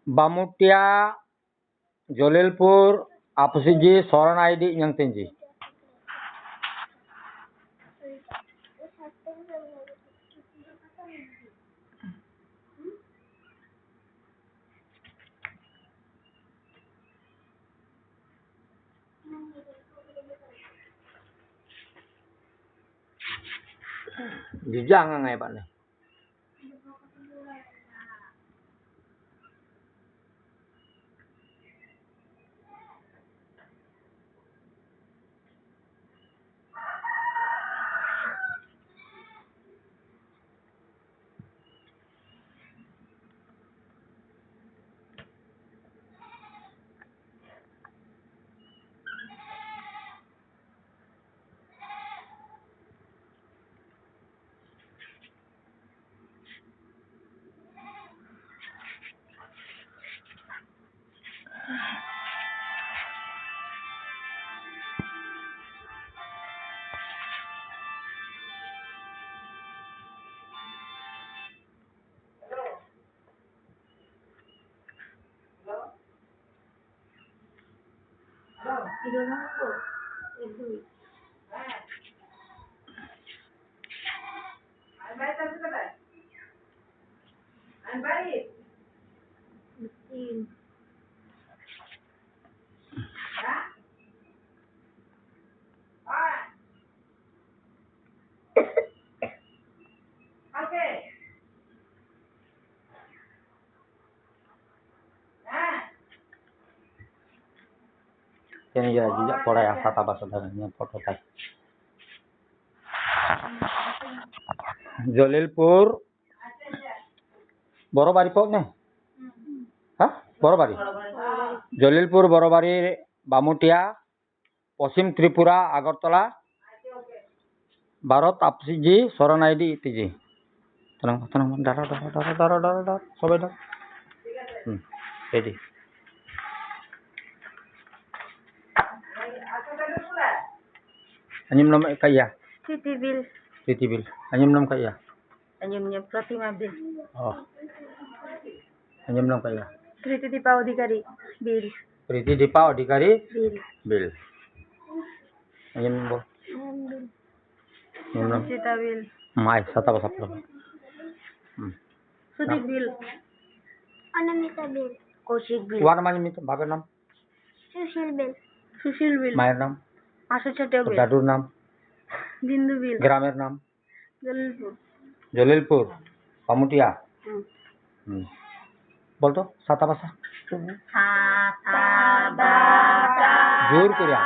Bamutia, Jolilpur, Apusiji, Soran ID yang tinggi. Jangan ngai Pak nih. Ini ya juga pora ya kata bahasa dalamnya foto tay. Jolilpur, Borobari po nih. Hah? Borobari. Jolilpur, Borobari, Bamutia, Posim Tripura, Agartala, Barot Apsiji, Soran ID ITJ. Tenang, darah, sobat dah. Ready. Anyum nama kaya? Titi Bil. Anyum nama kaya? Anyumnya Pratima Bil. Oh. Anyum nama kaya? Priti Dipa Odhikari Bil. Priti Dipa Odhikari Bil. Anyum bo. Anyum nama? Sita Bil. Mai sata bahasa pelong. Sudik Bil. Anamita Bil. Kaushik Bil. Wan namanya minta bapak nam? Sushil Bil. Mayer nam? Ashu Chatta Bil. Dadur nam? Bindu Bil. Gramer nam? Jalilpur. Pamutia. बोल तो साता भाषा जोर करिया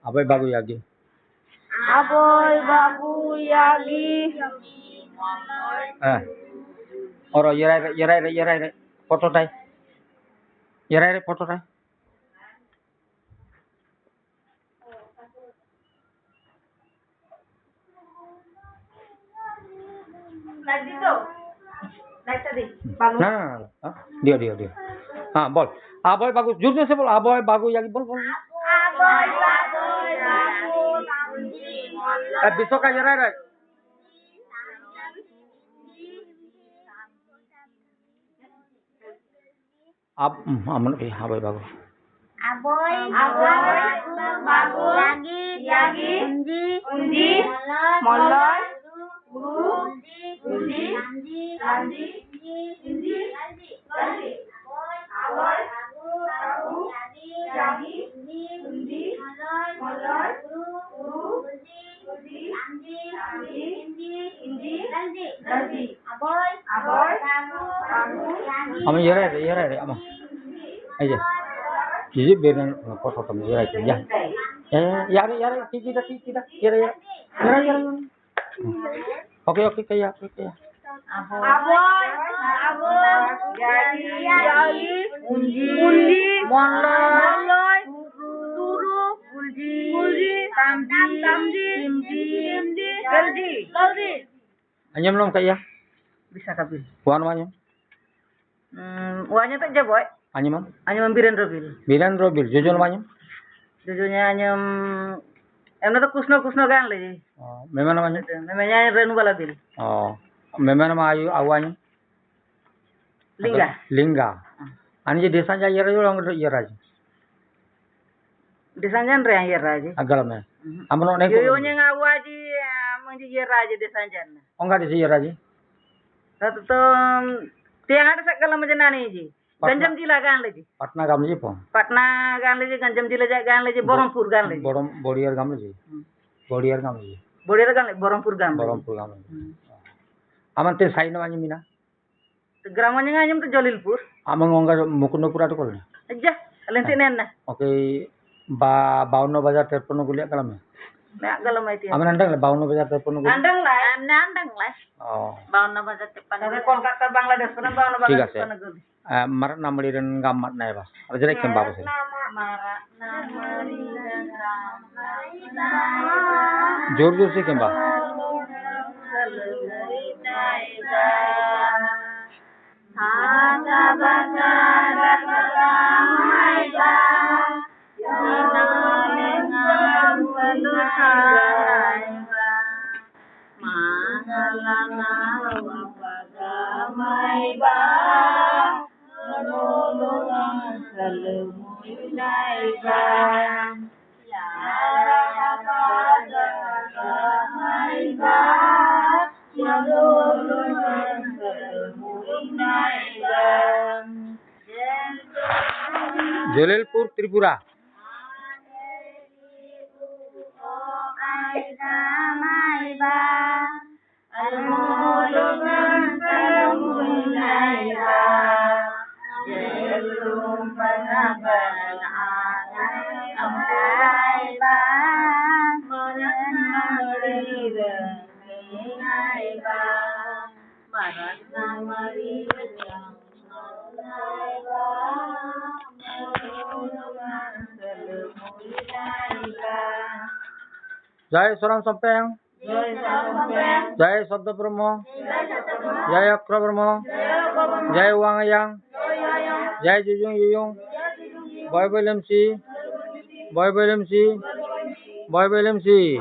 Aboy bagu yagi Oro yerai foto tay yerai foto tay Nah, dia. Bol. Aboy bagus. Jurus se bol. Aboy bagu yagi bol. Aboy bagu. Besok ka yerai. Aman aboy bagu. Aboy bagu yagi undi molloy Undi, Landi, Indi, Landi. Aboy, bagu, yagi, undi, molloy, Undi, Landi, Indi, Landi. Aboy, bagu, yagi. Ama yerai, ama. Aja. Jadi biar foto kamu yerai ya. Yari, tidak. Yerai. Oke, kayak. Aboy, yagi, undi, molloy, turu, buldi, tamdi, indi, galdi. Anyam belum kayak? Bisa kabin. Wan namanya? Uangnya tak jaboy. Anyam? Anyam Birendra Bil. Birendra Bil. Jujul anyam? Jujurnya anyam emna to Kusno gan lagi. Memang anyam? Memangnya Renu Bala Bil. Memang ayu anyam? Lingga. Lingga. Ani desan ja yera orang yera. Desanjan re yera aja. Agal me. Amno ne ko. Yoyonya ngawaji menji yera aja desanjan. Onga desi yera ji. Satu to tiang ada sakala majanani ji. Ganjam jila gan lagi. Patna gam ji po. Patna gan lagi, Ganjam jila gan lagi, Borompur gan lagi. Bodiar gam ji. Bodiar gam ji. Bodiar gan lagi, Borompur gan. Borompur gam. Aman te saino anyam mina. Gramanya anyam to Jolilpur. Amang onga Mukundapur atu kolne. Aja, lensin enna. Oke. 52 bazaar 53 guliak kalam me. Nak galam itu. Aman andang le 52 bazaar 53 guliak. Andang lah. 52 bazaar 53. Tapi Kolkata Bangladesh pernah 52 bazaar 53. Marat namaliran gamat na ba. Ada rek kemba bas. Marat namaliran जोर जोर से kemba. Jolilpur Tripura. Jai Soram Sampeng. Jai Sabda Brahma. Jai Akra Brahma. Jai Wangayang. Jai Jujung Yuyung. Boy William C. Boy William C. Boy William C.